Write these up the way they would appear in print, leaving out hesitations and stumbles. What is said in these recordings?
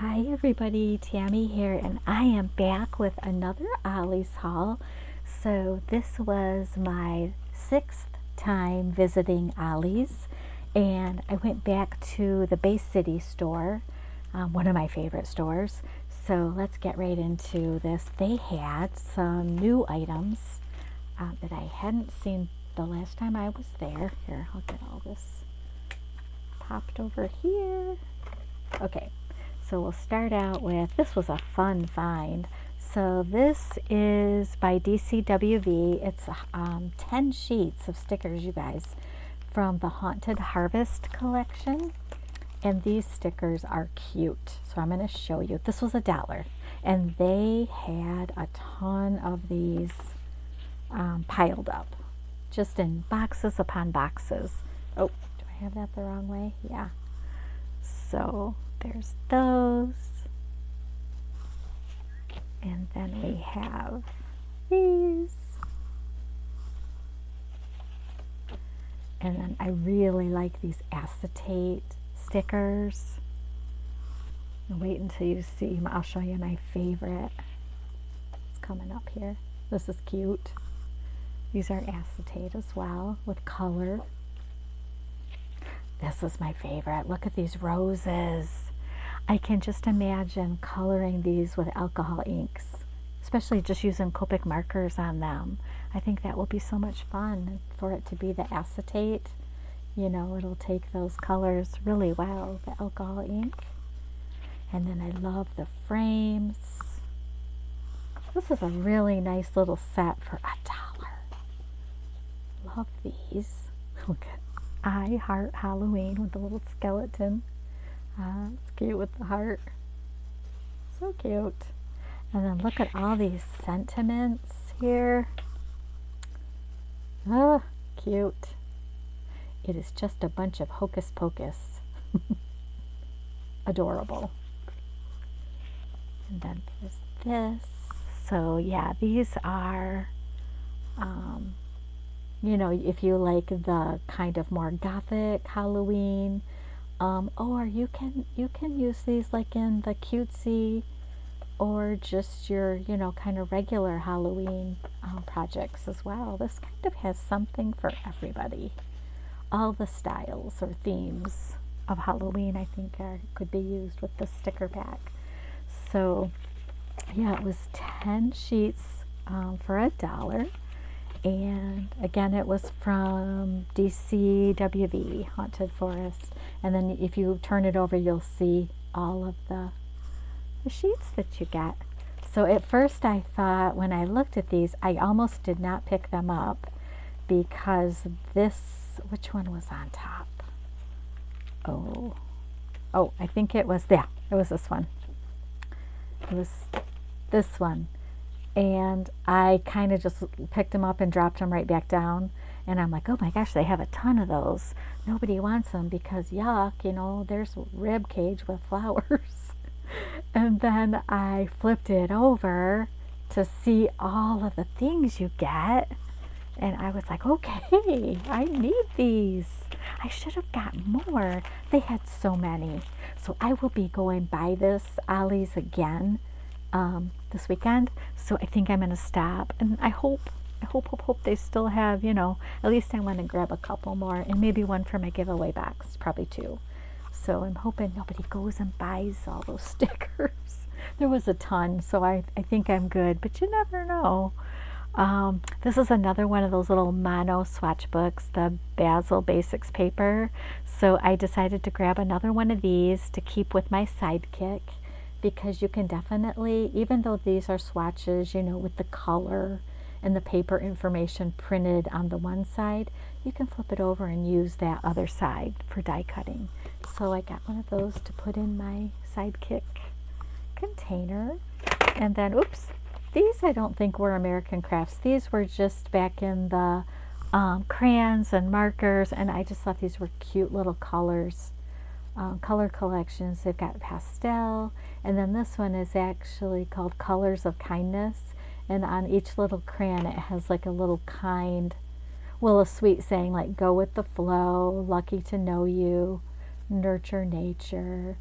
Hi everybody, Tammy here, and I am back with another Ollie's haul. So this was my 6th time visiting Ollie's, and I went back to the Bay City store, one of my favorite stores. So let's get right into this. They had some new items that I hadn't seen the last time I was there. Here, I'll get all this popped over here. Okay, so we'll start out with, this was a fun find. So this is by DCWV. It's 10 sheets of stickers, you guys, from the Haunted Harvest collection. And these stickers are cute. So I'm going to show you. This was $1. And they had a ton of these piled up, just in boxes upon boxes. Oh, do I have that the wrong way? Yeah. So there's those. And then we have these. And then I really like these acetate stickers. Wait until you see. I'll show you my favorite. It's coming up here. This is cute. These are acetate as well with color. This is my favorite. Look at these roses. I can just imagine coloring these with alcohol inks, especially just using Copic markers on them. I think that will be so much fun for it to be the acetate. You know, it'll take those colors really well, the alcohol ink. And then I love the frames. This is a really nice little set for $1. Love these. Look at I Heart Halloween with the little skeleton. It's cute with the heart. So cute. And then look at all these sentiments here. Cute. It is just a bunch of hocus pocus. Adorable. And then there's this. So yeah, these are you know, if you like the kind of more gothic Halloween, or you can use these like in the cutesy or just your, you know, kind of regular Halloween projects as well. This kind of has something for everybody. All the styles or themes of Halloween, I think, could be used with the sticker pack. So yeah, it was 10 sheets for $1. And again, it was from DCWV, Haunted Forest. And then if you turn it over, you'll see all of the sheets that you get. So at first I thought, when I looked at these, I almost did not pick them up because this, which one was on top? Oh, I think it was, yeah, it was this one. It was this one. And I kind of just picked them up and dropped them right back down. And I'm like, oh my gosh, they have a ton of those. Nobody wants them because yuck, you know, there's rib cage with flowers. And then I flipped it over to see all of the things you get. And I was like, okay, I need these. I should have got more. They had so many. So I will be going by this Ollie's again this weekend. So I think I'm going to stop. And I hope they still have, you know, at least I want to grab a couple more and maybe one for my giveaway box, probably 2. So I'm hoping nobody goes and buys all those stickers. There was a ton, so I think I'm good, but you never know. This is another one of those little mono swatch books, the Basil Basics paper. So I decided to grab another one of these to keep with my sidekick, because you can definitely, even though these are swatches, you know, with the color and the paper information printed on the one side, you can flip it over and use that other side for die cutting. So I got one of those to put in my sidekick container. And then, oops, these I don't think were American Crafts. These were just back in the crayons and markers, and I just thought these were cute little colors. Color collections. They've got pastel, and then this one is actually called Colors of Kindness, and on each little crayon it has like a little kind, well, a sweet saying like go with the flow, lucky to know you, nurture nature,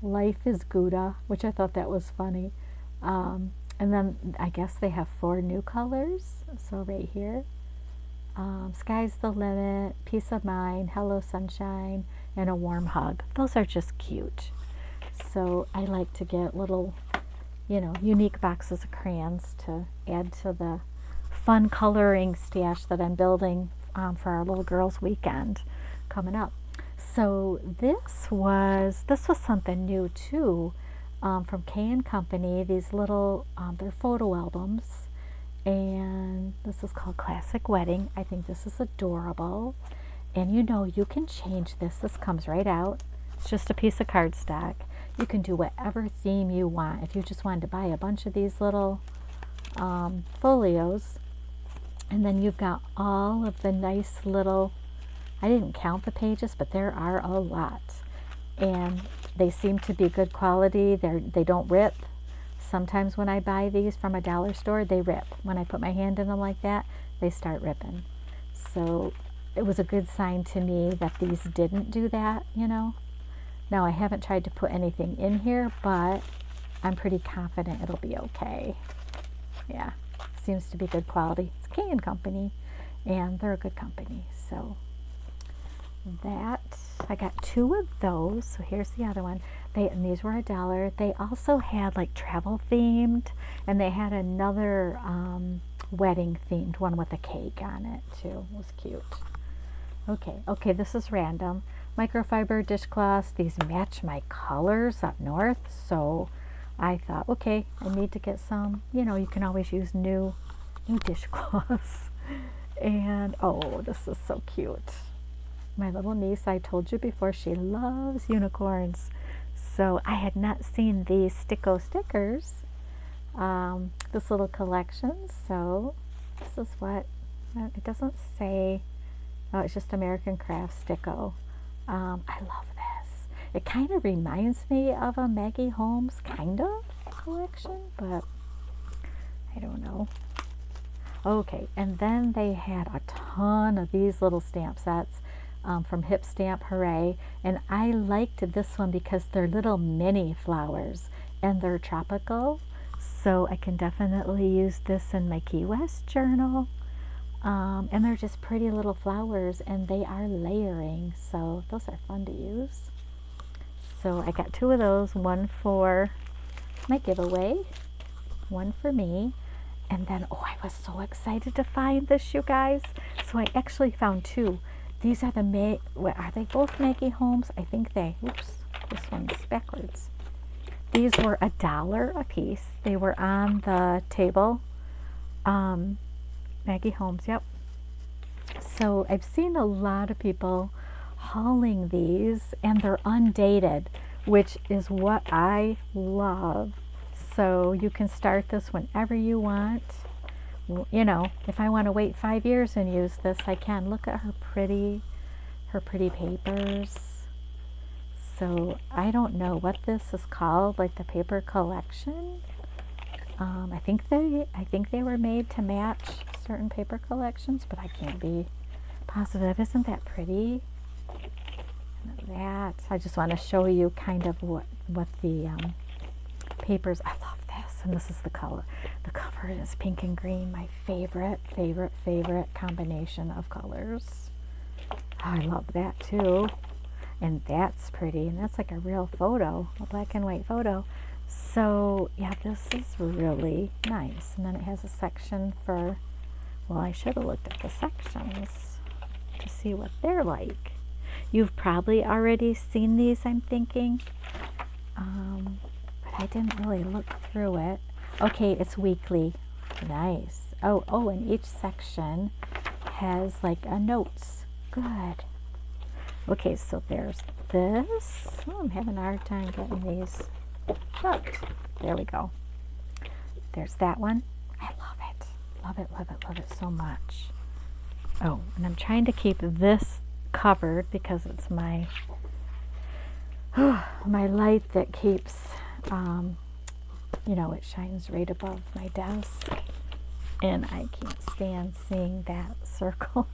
Life is Gouda, which I thought that was funny. And then I guess they have 4 new colors. So right here, Sky's the Limit, Peace of Mind, Hello Sunshine, and A Warm Hug. Those are just cute. So I like to get little, unique boxes of crayons to add to the fun coloring stash that I'm building for our little girls' weekend coming up. So this was something new too, from K & Company. These little, they're photo albums, and this is called Classic Wedding. I think this is adorable, and you can change this. This comes right out. It's just a piece of cardstock. You can do whatever theme you want. If you just wanted to buy a bunch of these little folios, and then you've got all of the nice little, I didn't count the pages, but there are a lot, and they seem to be good quality. They don't rip. Sometimes when I buy these from a dollar store, they rip. When I put my hand in them like that, they start ripping. So it was a good sign to me that these didn't do that, Now I haven't tried to put anything in here, but I'm pretty confident it'll be okay. Yeah, seems to be good quality. It's K & Company, and they're a good company. So that, I got 2 of those. So here's the other one. And these were $1. They also had like travel themed, and they had another wedding themed one with a cake on it too. It was cute. Okay, this is random. Microfiber dishcloths. These match my colors up north, so I thought, okay, I need to get some. You can always use new dishcloths. And oh, this is so cute. My little niece, I told you before, she loves unicorns. So I had not seen these Sticko stickers, this little collection. So this is what, it doesn't say, oh, it's just American Craft Sticko. I love this. It kind of reminds me of a Maggie Holmes kind of collection, but I don't know. Okay, and then they had a ton of these little stamp sets from Hip Stamp Hooray, and I liked this one because they're little mini flowers and they're tropical, so I can definitely use this in my Key West journal. And they're just pretty little flowers, and they are layering, so those are fun to use. So I got 2 of those, one for my giveaway, one for me. And then, oh, I was so excited to find this, you guys. So I actually found 2. These are are they both Maggie Holmes? I think oops, this one's backwards. These were $1 a piece. They were on the table. Maggie Holmes, yep. So I've seen a lot of people hauling these, and they're undated, which is what I love. So you can start this whenever you want. If I want to wait 5 years and use this, I can. Look at her pretty papers. So I don't know what this is called, like the paper collection. I think they were made to match certain paper collections, but I can't be positive. Isn't that pretty? That I just want to show you kind of what the papers. I love this, and this is the color. The cover is pink and green, my favorite combination of colors. I love that too, and that's pretty, and that's like a real photo, a black and white photo. So yeah, this is really nice. And then it has a section for, well, I should have looked at the sections to see what they're like. You've probably already seen these, I'm thinking, but I didn't really look through it. Okay, it's weekly. Nice. Oh, and each section has like a notes. Good. Okay, so there's this. Oh, I'm having a hard time getting these shut. There we go. There's that one. I love it. Love it so much. Oh, and I'm trying to keep this covered because it's my my light that keeps it shines right above my desk, and I can't stand seeing that circle.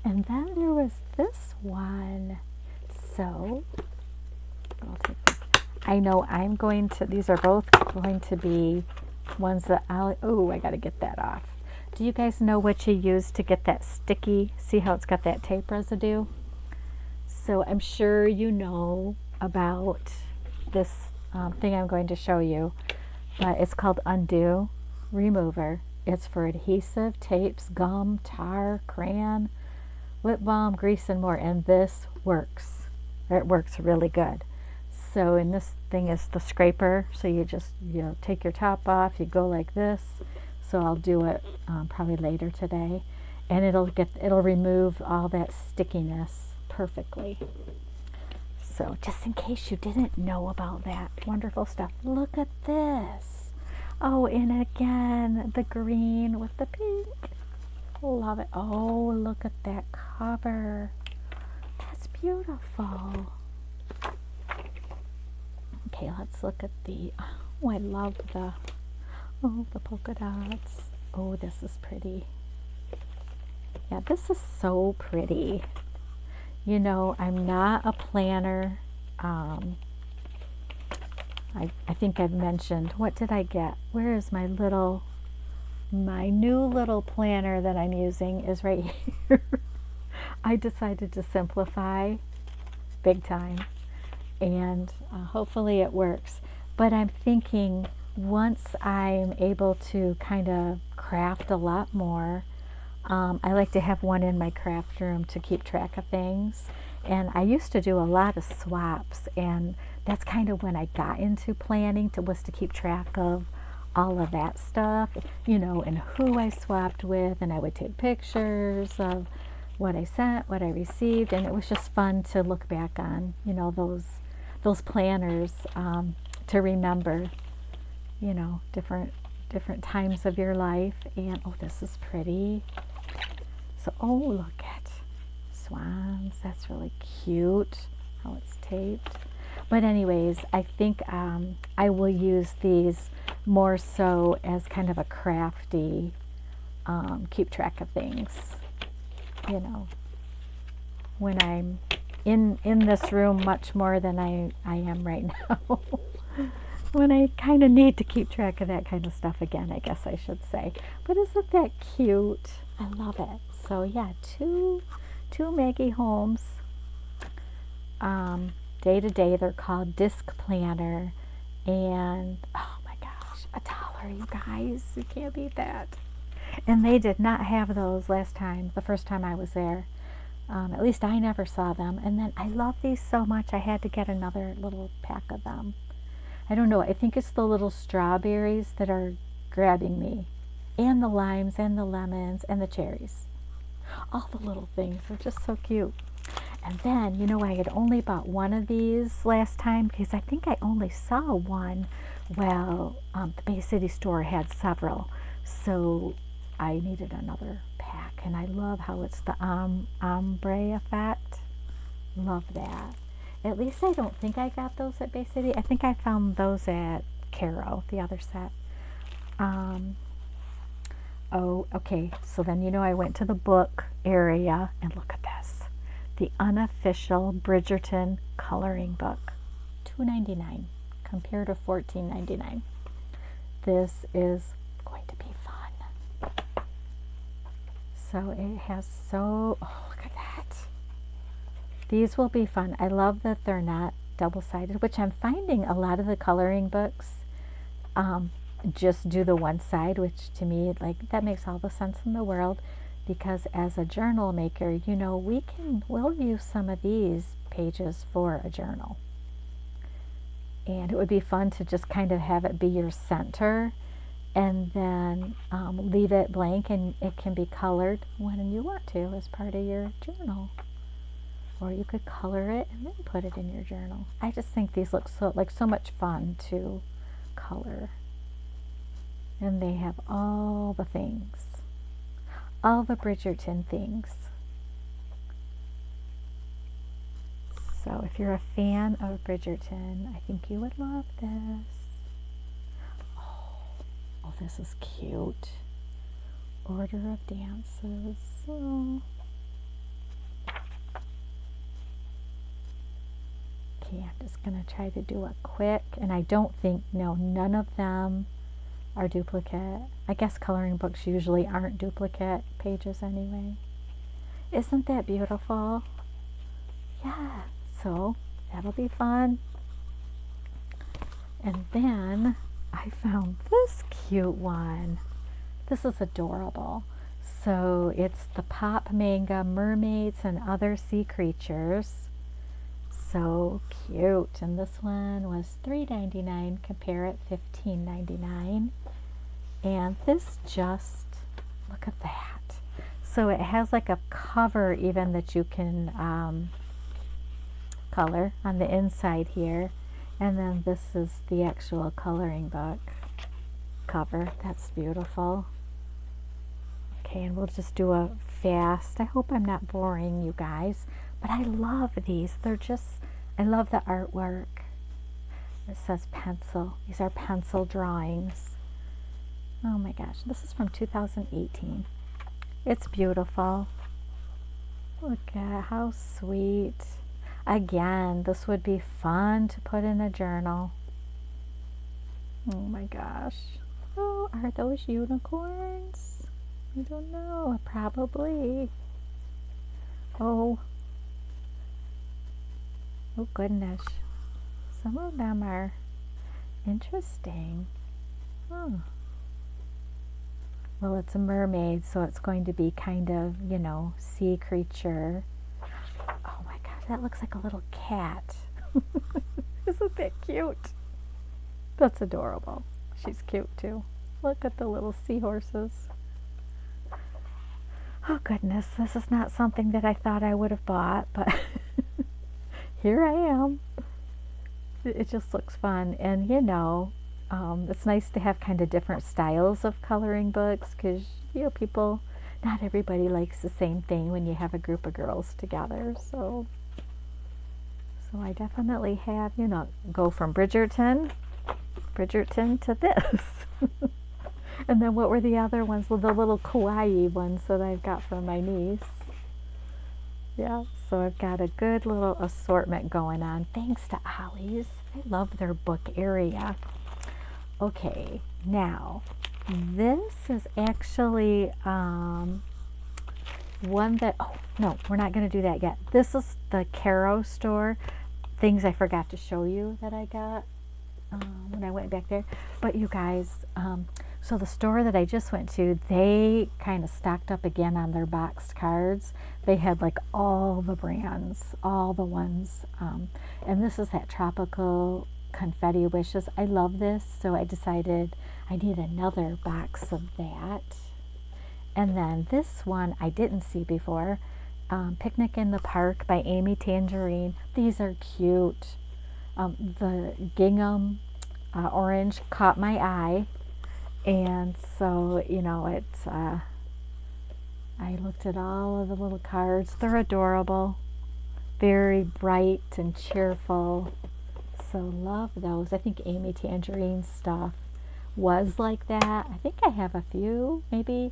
And then there was this one. So I'll take this. I know I'm going to, these are both going to be ones that oh, I got to get that off. Do you guys know what you use to get that sticky? See how it's got that tape residue? So I'm sure you know about this thing I'm going to show you, but it's called Undo Remover. It's for adhesive, tapes, gum, tar, crayon, lip balm, grease, and more. And this works. It works really good. So, and this thing is the scraper. So you just, take your top off. You go like this. So I'll do it probably later today, and it'll remove all that stickiness perfectly. So just in case you didn't know about that wonderful stuff, look at this. Oh, and again, the green with the pink. Love it. Oh, look at that cover. That's beautiful. Okay, let's look at the, oh, I love the polka dots. Oh, this is pretty. Yeah, this is so pretty. I'm not a planner. I think I've mentioned, what did I get? Where is my new little planner that I'm using is right here. I decided to simplify big time, and hopefully it works. But I'm thinking once I'm able to kind of craft a lot more, I like to have one in my craft room to keep track of things. And I used to do a lot of swaps, and that's kind of when I got into planning, was to keep track of all of that stuff, and who I swapped with, and I would take pictures of what I sent, what I received, and it was just fun to look back on, those planners, to remember, different times of your life. And oh, this is pretty. So, oh, look at swans. That's really cute how it's taped. But anyways, I think I will use these more so as kind of a crafty, keep track of things, when I'm in this room much more than I am right now. When I kind of need to keep track of that kind of stuff again, I guess I should say. But isn't that cute? I love it. So yeah, two Maggie Holmes. Day to day, they're called Disc Planner, and oh my gosh, $1, you guys, you can't beat that. And they did not have those the first time I was there. At least I never saw them. And then I love these so much, I had to get another little pack of them. I don't know, I think it's the little strawberries that are grabbing me, and the limes and the lemons and the cherries. All the little things are just so cute. And then, I had only bought one of these last time because I think I only saw one. Well, the Bay City store had several, so I needed another pack. And I love how it's the ombre effect. Love that. At least I don't think I got those at Bay City. I think I found those at Caro, the other set. Oh, okay. So then, I went to the book area, and look at this. The unofficial Bridgerton coloring book. $2.99 compared to $14.99. This is going to be fun. So it has oh, look at that. These will be fun. I love that they're not double-sided, which I'm finding a lot of the coloring books just do the one side, which to me, that makes all the sense in the world, because as a journal maker, we'll use some of these pages for a journal. And it would be fun to just kind of have it be your center, and then leave it blank, and it can be colored when you want to as part of your journal. Or you could color it and then put it in your journal. I just think these look so much fun to color. And they have all the things. All the Bridgerton things. So if you're a fan of Bridgerton, I think you would love this. Oh, this is cute. Order of Dances. Oh. Okay, I'm just going to try to do a quick, and I don't think, no, none of them are duplicate. I guess coloring books usually aren't duplicate pages anyway. Isn't that beautiful? Yeah, so that'll be fun. And then I found this cute one. This is adorable. So it's the Pop Manga Mermaids and Other Sea Creatures. So cute. And this one was $3.99. Compare it, $15.99. And this just, look at that. So it has like a cover even that you can color on the inside here. And then this is the actual coloring book cover. That's beautiful. Okay, and we'll just do a fast. I hope I'm not boring you guys, but I love these. They're just, I love the artwork. It says pencil. These are pencil drawings. Oh my gosh, this is from 2018. It's beautiful. Look at how sweet. Again, this would be fun to put in a journal. Oh my gosh. Oh, are those unicorns? I don't know, probably. Oh goodness. Some of them are interesting. Oh. Well, it's a mermaid, so it's going to be kind of, you know, sea creature. Oh my gosh, that looks like a little cat. Isn't that cute? That's adorable. She's cute too. Look at the little seahorses. Oh goodness, this is not something that I thought I would have bought, but here I am. It just looks fun. And you know, it's nice to have kind of different styles of coloring books because, you know, people, not everybody likes the same thing when you have a group of girls together. So I definitely have, you know, go from Bridgerton to this. And then what were the other ones? Well, the little kawaii ones that I've got for my niece. Yeah, so I've got a good little assortment going on. Thanks to Ollie's. I love their book area. Okay, now this is actually one that, oh no, we're not going to do that yet. This is the Caro store. Things I forgot to show you that I got when I went back there. But you guys, so the store that I just went to, they kind of stocked up again on their boxed cards. They had like all the brands, all the ones. And this is that Tropical Confetti Wishes. I love this, so I decided I need another box of that. And then this one I didn't see before, Picnic in the Park by Amy Tangerine. These are cute. The gingham orange caught my eye, and so, you know, it's I looked at all of the little cards. They're adorable, very bright and cheerful, so love those. I think Amy Tangerine's stuff was like that. I think I have a few, maybe.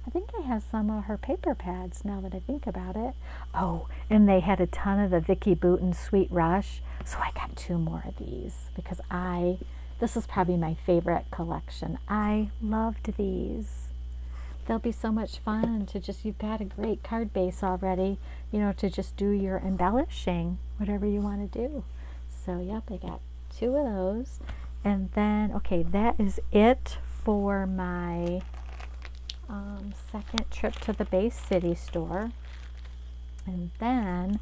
I think I have some of her paper pads now that I think about it. Oh, and they had a ton of the Vicki Boutin Sweet Rush, so I got 2 more of these because this is probably my favorite collection. I loved these. They'll be so much fun to just, you've got a great card base already, you know, to just do your embellishing, whatever you want to do. So yep, I got 2 of those. And then, okay, that is it for my second trip to the Bay City store. And then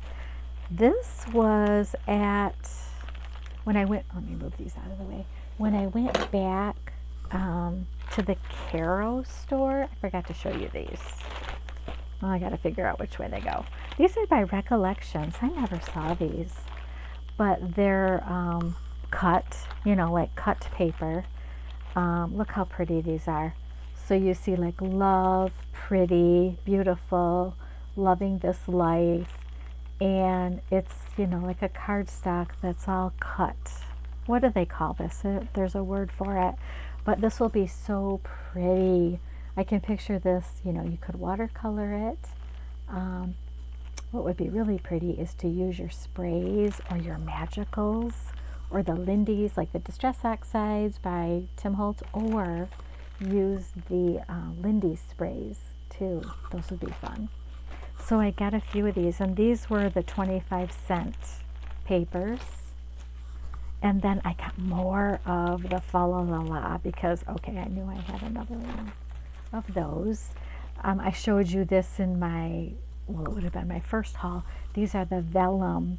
this was when I went, let me move these out of the way. When I went back to the Caro store, I forgot to show you these. Well, I got to figure out which way they go. These are by Recollections. I never saw these, but they're cut, you know, like cut paper. Look how pretty these are. So you see like love, pretty, beautiful, loving this life. And it's, you know, like a cardstock that's all cut. What do they call this? There's a word for it. But this will be so pretty. I can picture this, you know, you could watercolor it. what would be really pretty is to use your sprays or your magicals or the Lindy's, like the Distress Oxides by Tim Holtz, or use the Lindy's sprays too. Those would be fun. So I got a few of these, and these were the 25-cent papers. And then I got more of the Fa La La La because, okay, I knew I had another one of those. I showed you this in my, well, it would have been my first haul. These are the vellum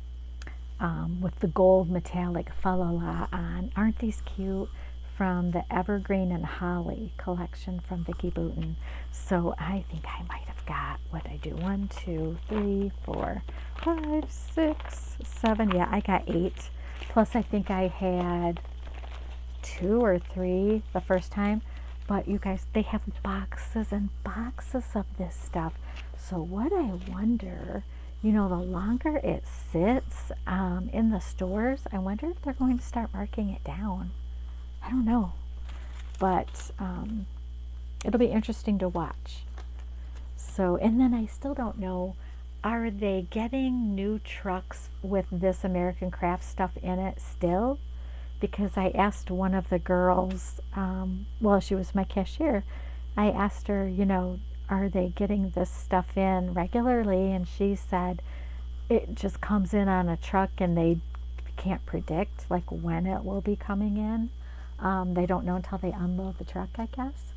with the gold metallic Fa La La on. Aren't these cute? From the Evergreen and Holly collection from Vicki Boutin. So I think I might have got, what I do, 1, 2, 3, 4, 5, 6, 7. Yeah, I got 8. Plus I think I had 2 or 3 the first time. But you guys, they have boxes and boxes of this stuff. So what I wonder, you know, the longer it sits in the stores, I wonder if they're going to start marking it down. I don't know, but it'll be interesting to watch. So, and then I still don't know, are they getting new trucks with this American Craft stuff in it still? Because I asked one of the girls, well, she was my cashier, I asked her, you know, are they getting this stuff in regularly? And she said it just comes in on a truck and they can't predict like when it will be coming in. They don't know until they unload the truck, I guess.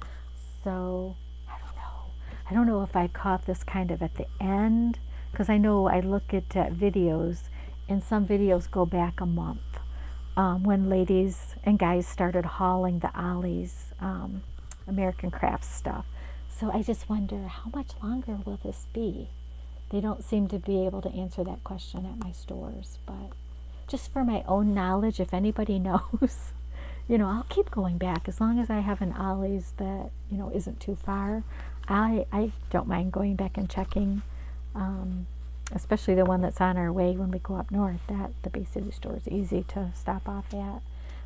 So, I don't know. I don't know if I caught this kind of at the end, because I know I look at videos, and some videos go back a month when ladies and guys started hauling the Ollie's American Crafts stuff. So I just wonder, how much longer will this be? They don't seem to be able to answer that question at my stores, but just for my own knowledge, if anybody knows, you know, I'll keep going back as long as I have an Ollie's that, you know, isn't too far. I don't mind going back and checking, especially the one that's on our way when we go up north. That the Bay City store is easy to stop off at.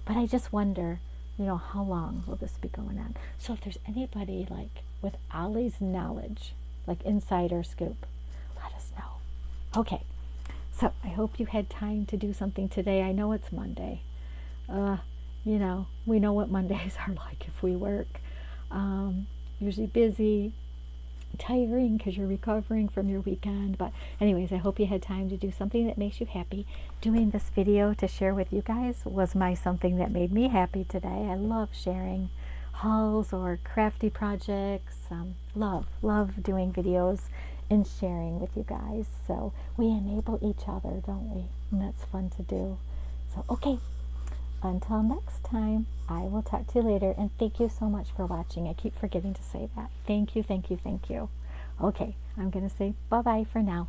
But I just wonder, you know, how long will this be going on? So if there's anybody like with Ollie's knowledge, like insider scoop, let us know. Okay, so I hope you had time to do something today. I know it's Monday. You know, we know what Mondays are like if we work. Usually busy, tiring because you're recovering from your weekend. But anyways, I hope you had time to do something that makes you happy. Doing this video to share with you guys was something that made me happy today. I love sharing hauls or crafty projects. Love doing videos and sharing with you guys. So we enable each other, don't we? And that's fun to do. So, okay. Until next time, I will talk to you later, and thank you so much for watching. I keep forgetting to say that. Thank you, thank you, thank you. Okay, I'm going to say bye-bye for now.